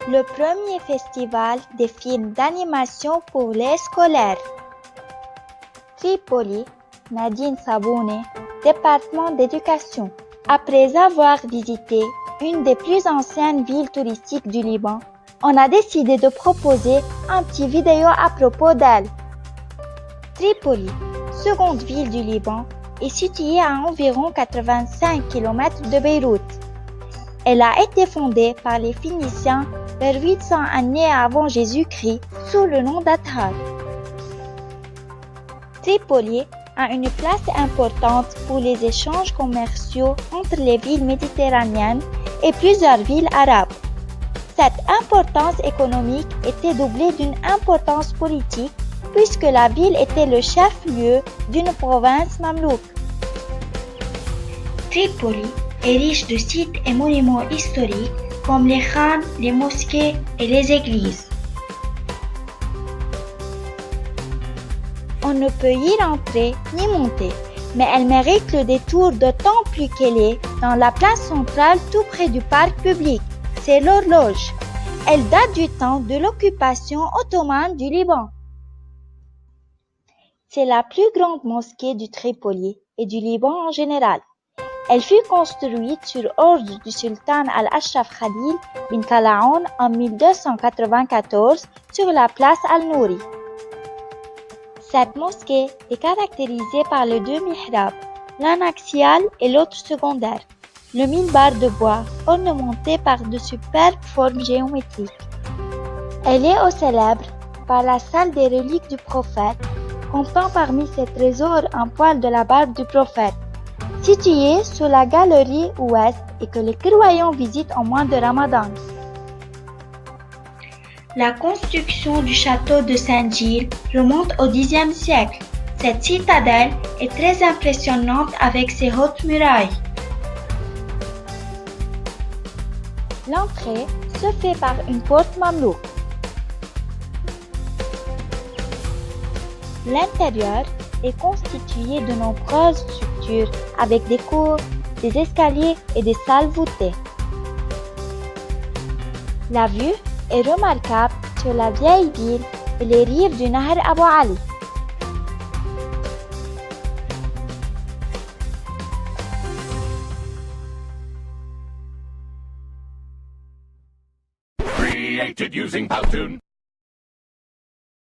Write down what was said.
le premier festival des films d'animation pour les scolaires. Tripoli, Nadine Saboune, département d'éducation. Après avoir visité une des plus anciennes villes touristiques du Liban, on a décidé de proposer un petit vidéo à propos d'elle. Tripoli, seconde ville du Liban, est située à environ 85 km de Beyrouth. Elle a été fondée par les Phéniciens vers 800 années avant Jésus-Christ sous le nom d'Athar. Tripoli a une place importante pour les échanges commerciaux entre les villes méditerranéennes et plusieurs villes arabes. Cette importance économique était doublée d'une importance politique puisque la ville était le chef-lieu d'une province mamelouk. Tripoli est riche de sites et monuments historiques comme les khans, les mosquées et les églises. On ne peut y rentrer ni monter, mais elle mérite le détour d'autant plus qu'elle est dans la place centrale tout près du parc public. C'est l'horloge. Elle date du temps de l'occupation ottomane du Liban. C'est la plus grande mosquée du Tripoli et du Liban en général. Elle fut construite sur ordre du sultan Al-Ashraf Khalil bin Talaon en 1294 sur la place Al-Nouri. Cette mosquée est caractérisée par les deux mihrabs, l'un axial et l'autre secondaire, le minbar de bois ornementé par de superbes formes géométriques. Elle est aussi célèbre par la salle des reliques du prophète, comptant parmi ses trésors un poil de la barbe du prophète, situé sous la galerie ouest et que les croyants visitent au mois de Ramadan. La construction du château de Saint-Gilles remonte au Xe siècle. Cette citadelle est très impressionnante avec ses hautes murailles. L'entrée se fait par une porte mamelouk. L'intérieur est constitué de nombreuses structures avec des cours, des escaliers et des salles voûtées. La vue est remarquable sur la vieille ville et les rives du Nahr Abou Ali. Created using Powtoon.